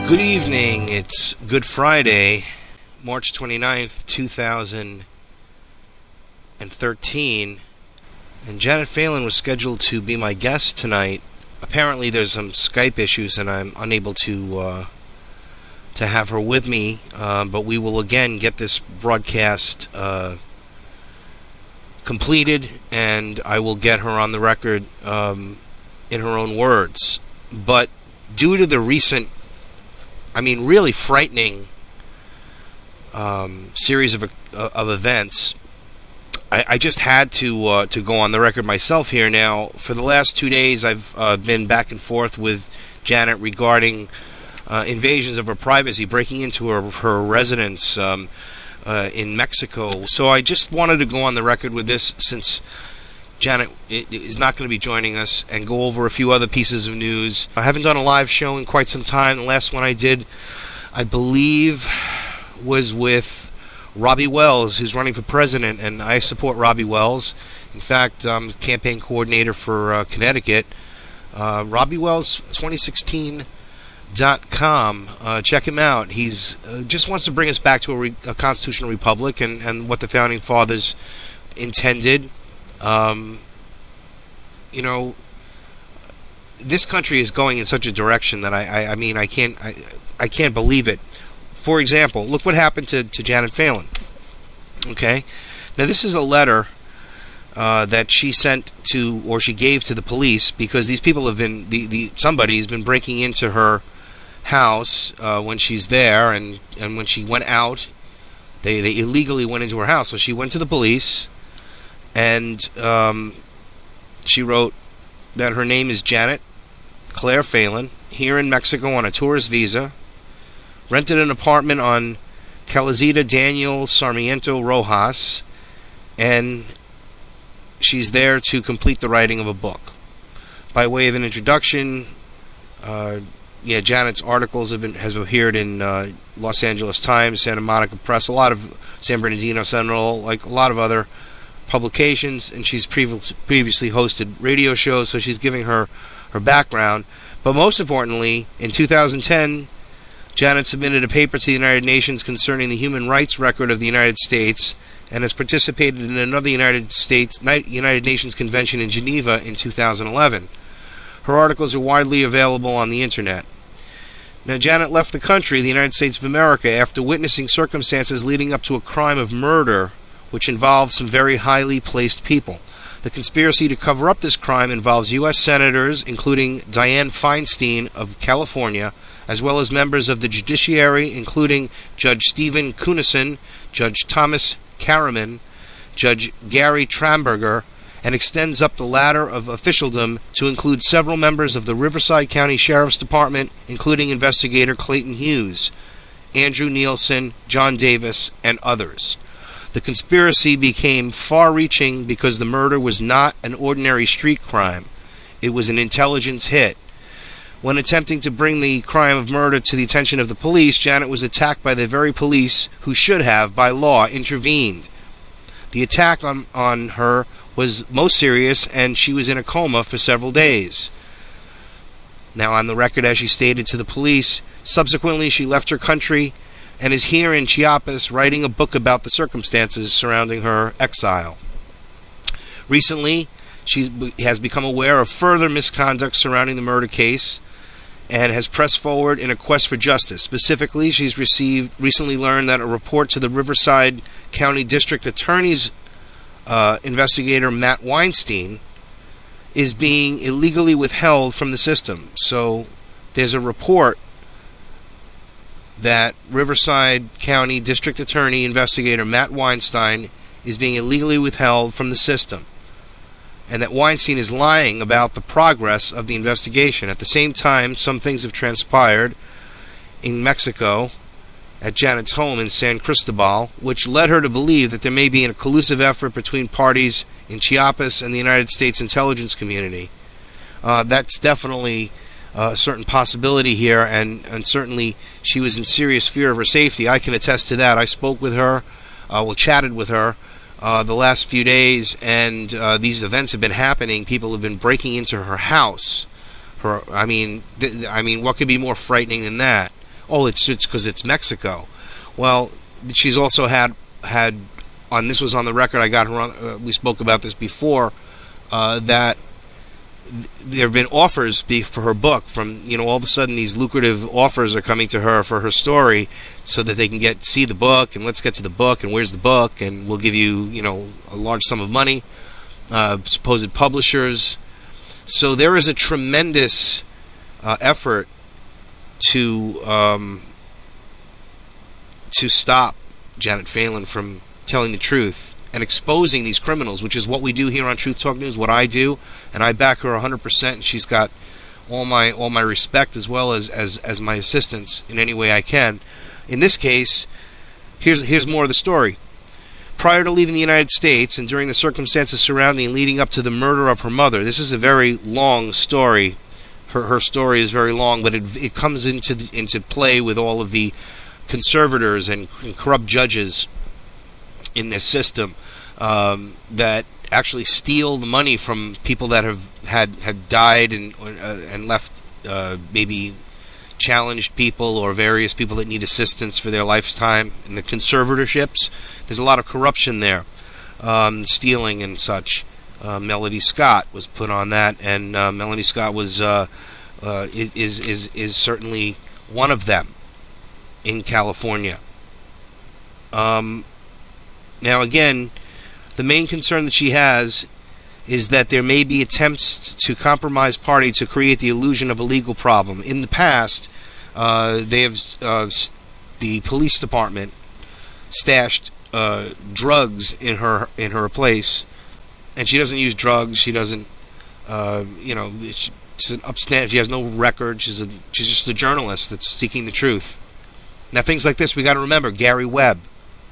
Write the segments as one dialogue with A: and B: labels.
A: Good evening. It's Good Friday, March 29th, 2013, and Janet Phelan was scheduled to be my guest tonight. Apparently there's some Skype issues and I'm unable to have her with me, but we will again get this broadcast completed, and I will get her on the record in her own words. But due to the recent, really frightening series of events, I just had to go on the record myself here. Now, for the last 2 days, I've been back and forth with Janet regarding invasions of her privacy, breaking into her residence in Mexico. So I just wanted to go on the record with this, since Janet is not going to be joining us, and go over a few other pieces of news. I haven't done a live show in quite some time. The last one I did, I believe, was with Robbie Wells, who's running for president, and I support Robbie Wells. In fact, I'm campaign coordinator for Connecticut. Robbie Wells 2016.com. Check him out. He's just wants to bring us back to a constitutional republic and what the founding fathers intended. This country is going in such a direction that I can't believe it. For example, look what happened to Janet Phelan. Okay, now this is a letter that she sent to, or she gave to the police, because these people have been, somebody has been breaking into her house when she's there, and when she went out, they illegally went into her house. So she went to the police, and she wrote that her name is Janet Claire Phelan, here in Mexico on a tourist visa, rented an apartment on Calzada Daniel Sarmiento Rojas, and she's there to complete the writing of a book. By way of an introduction, Janet's articles has appeared in Los Angeles Times, Santa Monica Press, a lot of San Bernardino Sentinel, like a lot of other publications, and she's previously hosted radio shows, so she's giving her background. But most importantly, in 2010, Janet submitted a paper to the United Nations concerning the human rights record of the United States, and has participated in another United Nations convention in Geneva in 2011. Her articles are widely available on the internet. Now, Janet left the country, the United States of America, after witnessing circumstances leading up to a crime of murder which involves some very highly placed people. The conspiracy to cover up this crime involves U.S. senators, including Dianne Feinstein of California, as well as members of the judiciary, including Judge Stephen Kunison, Judge Thomas Karaman, Judge Gary Tramberger, and extends up the ladder of officialdom to include several members of the Riverside County Sheriff's Department, including investigator Clayton Hughes, Andrew Nielsen, John Davis, and others. The conspiracy became far-reaching because the murder was not an ordinary street crime. It was an intelligence hit. When attempting to bring the crime of murder to the attention of the police, Janet was attacked by the very police who should have, by law, intervened. The attack on her was most serious, and she was in a coma for several days. Now, on the record, as she stated to the police, subsequently she left her country and is here in Chiapas writing a book about the circumstances surrounding her exile. Recently, she has become aware of further misconduct surrounding the murder case and has pressed forward in a quest for justice. Specifically, she's recently learned that a report to the Riverside County District Attorney's investigator Matt Weinstein is being illegally withheld from the system. So there's a report that Riverside County District Attorney investigator Matt Weinstein is being illegally withheld from the system, and that Weinstein is lying about the progress of the investigation. At the same time, some things have transpired in Mexico at Janet's home in San Cristobal, which led her to believe that there may be a collusive effort between parties in Chiapas and the United States intelligence community. That's definitely a certain possibility here, and certainly she was in serious fear of her safety. I can attest to that. I spoke with her, chatted with her the last few days, and these events have been happening. People have been breaking into her house. What could be more frightening than that? oh, it's because it's Mexico. Well, she's also had on, this was on the record, I got her on, we spoke about this before, that there have been offers for her book from, all of a sudden these lucrative offers are coming to her for her story so that they can see the book, and let's get to the book, and where's the book, and we'll give you, a large sum of money, supposed publishers. So there is a tremendous effort to stop Janet Phelan from telling the truth and exposing these criminals, which is what we do here on Truth Talk News, what I do, and I back her 100%, and she's got all my respect, as well as my assistance in any way I can. In this case, here's more of the story. Prior to leaving the United States, and during the circumstances surrounding and leading up to the murder of her mother, this is a very long story. Her story is very long, but it comes into play with all of the conservators and corrupt judges in this system that actually steal the money from people that had died and left maybe challenged people or various people that need assistance for their lifetime. In the conservatorships, there's a lot of corruption there, stealing and such. Melody Scott was put on that, and Melody Scott was is certainly one of them in California. Now again, the main concern that she has is that there may be attempts to compromise party to create the illusion of a legal problem. In the past, they have the police department stashed drugs in her place, and she doesn't use drugs. She doesn't, she's an upstanding. She has no record. She's just a journalist that's seeking the truth. Now, things like this, we got to remember. Gary Webb.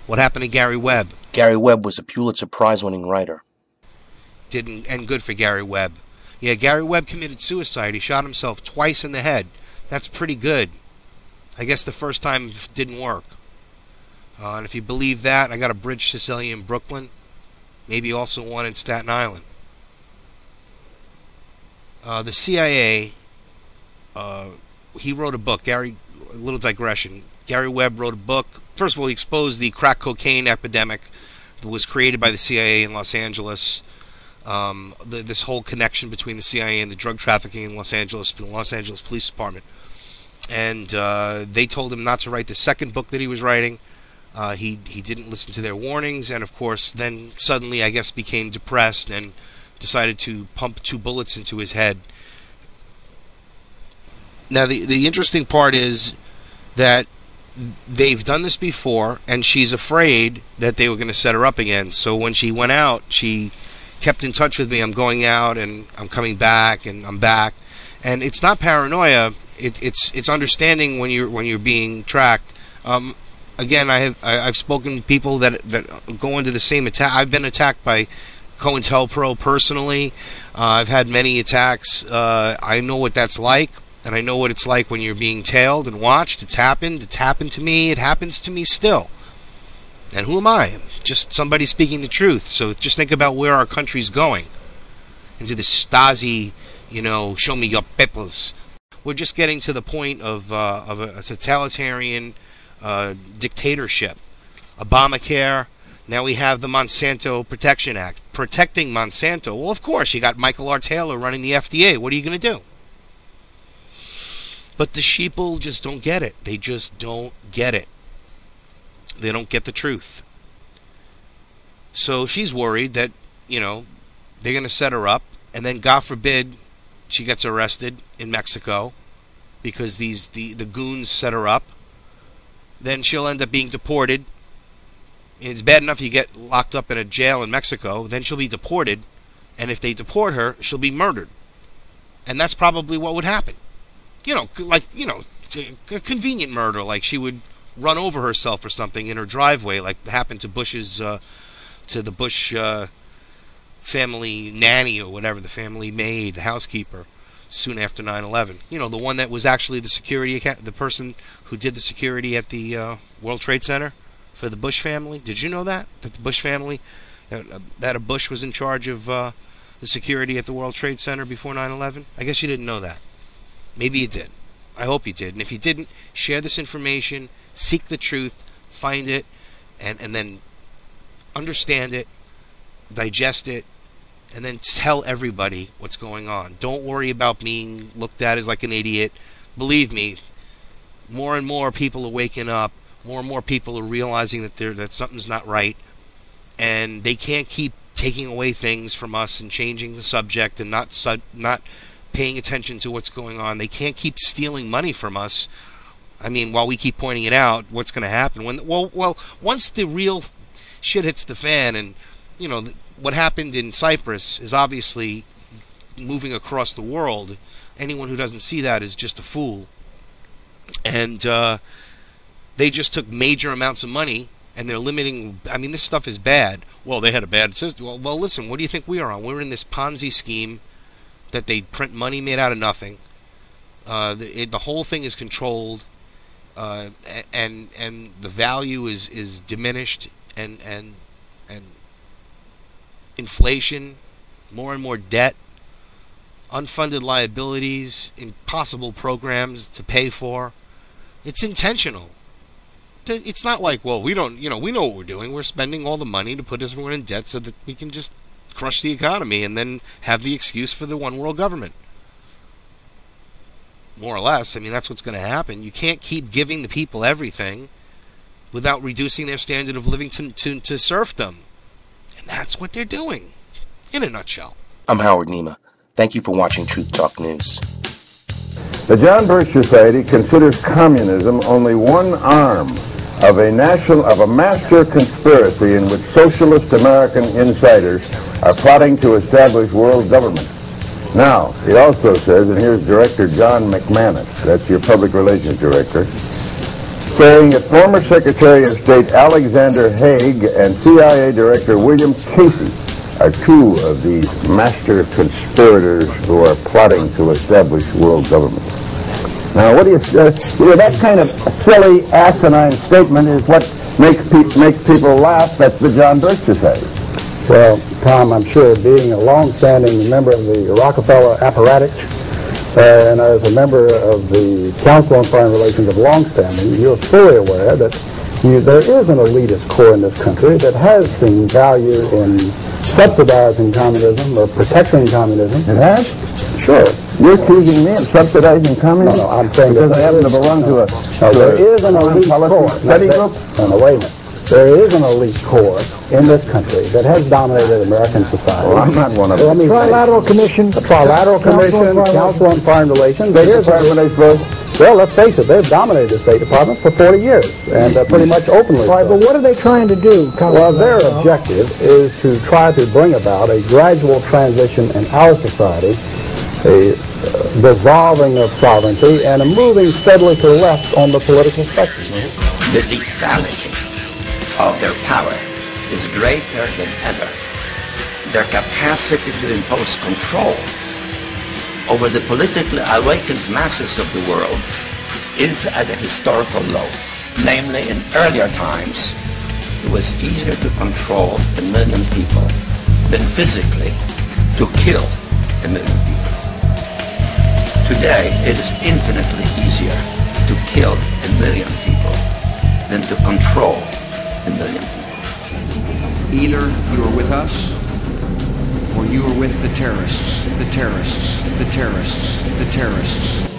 A: What happened to Gary Webb?
B: Gary Webb was a Pulitzer Prize-winning writer.
A: And good for Gary Webb. Yeah, Gary Webb committed suicide. He shot himself twice in the head. That's pretty good. I guess the first time didn't work. And if you believe that, I got a bridge to sell you in Brooklyn. Maybe also one in Staten Island. The CIA, he wrote a book. A little digression. Gary Webb wrote a book. First of all, he exposed the crack cocaine epidemic that was created by the CIA in Los Angeles. This whole connection between the CIA and the drug trafficking in Los Angeles, and the Los Angeles Police Department. And they told him not to write the second book that he was writing. He didn't listen to their warnings, and of course then suddenly, I guess, became depressed and decided to pump 2 bullets into his head. Now the interesting part is that they've done this before, and she's afraid that they were going to set her up again. So when she went out, she kept in touch with me. I'm going out, and I'm coming back, and I'm back. And it's not paranoia. It's understanding when you're being tracked. Again, I've spoken to people that go into the same attack. I've been attacked by COINTELPRO personally. I've had many attacks. I know what that's like. And I know what it's like when you're being tailed and watched. It's happened to me. It happens to me still. And who am I? I'm just somebody speaking the truth. So just think about where our country's going. Into the Stasi, show me your papers. We're just getting to the point of a totalitarian dictatorship. Obamacare. Now we have the Monsanto Protection Act. Protecting Monsanto. Well, of course, you got Michael R. Taylor running the FDA. What are you going to do? But the sheeple just don't get it. They just don't get it. They don't get the truth. So she's worried that, they're going to set her up, and then God forbid she gets arrested in Mexico because the goons set her up. Then she'll end up being deported. It's bad enough you get locked up in a jail in Mexico, then she'll be deported, and if they deport her, she'll be murdered. And that's probably what would happen. A convenient murder, like she would run over herself or something in her driveway, like happened to the Bush family nanny or whatever, the family maid, the housekeeper, soon after 9/11. The one that was actually the person who did the security at the World Trade Center for the Bush family. Did you know that the Bush family, that a Bush was in charge of the security at the World Trade Center before 9/11? I guess you didn't know that. Maybe you did. I hope you did. And if you didn't, share this information, seek the truth, find it, and then understand it, digest it, and then tell everybody what's going on. Don't worry about being looked at as like an idiot. Believe me, more and more people are waking up. More and more people are realizing that something's not right, and they can't keep taking away things from us and changing the subject and not paying attention to what's going on. They can't keep stealing money from us. I mean, while we keep pointing it out, what's going to happen when? Well, once the real shit hits the fan, and you know what happened in Cyprus is obviously moving across the world. Anyone who doesn't see that is just a fool. And they just took major amounts of money, and they're limiting. I mean, this stuff is bad. Well, they had a bad system. Well, listen, what do you think we are on? We're in this Ponzi scheme that they print money made out of nothing. The whole thing is controlled, and the value is diminished, and inflation, more and more debt, unfunded liabilities, impossible programs to pay for. It's intentional. It's not like, well, we know what we're doing. We're spending all the money to put everyone in debt so that we can just crush the economy and then have the excuse for the one world government. More or less. I mean, that's what's going to happen. You can't keep giving the people everything without reducing their standard of living to serfdom. And that's what they're doing, in a nutshell.
B: I'm Howard Nima. Thank you for watching Truth Talk News.
C: The John Birch Society considers communism only one arm of a master conspiracy in which socialist American insiders are plotting to establish world government. Now, he also says, and here's Director John McManus, that's your public relations director, saying that former Secretary of State Alexander Haig and CIA Director William Casey are two of these master conspirators who are plotting to establish world government. Now, what do you that kind of silly, asinine statement is what makes people laugh. That's the John Birch Society.
D: Well, Tom, I'm sure being a long-standing member of the Rockefeller apparatus and as a member of the Council on Foreign Relations of longstanding, you're fully aware that there is an elitist core in this country that has seen value in subsidizing communism or protecting communism.
C: It has?
D: Sure.
C: You're accusing me of subsidizing communism?
D: No, I'm saying
C: because I happen to belong to a...
D: there is an elite core.
C: Study group?
D: No, wait a minute. There is an elite core in this country that has dominated American society.
C: Well, I'm not one of them.
D: The Trilateral Commission, Council on Foreign Relations. Well, let's face it, they've dominated the State Department for 40 years, and pretty much openly.
E: Right, but what are they trying to do?
D: Well, their objective is to try to bring about a gradual transition in our society, a dissolving of sovereignty, and a moving steadily to the left on the political spectrum.
F: The lethality of their power is greater than ever. Their capacity to impose control over the politically awakened masses of the world is at a historical low. Namely, in earlier times, it was easier to control 1 million people than physically to kill 1 million people. Today, it is infinitely easier to kill 1 million people than to control 1 million people.
G: Either you are with us, or you are with the terrorists, the terrorists, the terrorists, the terrorists.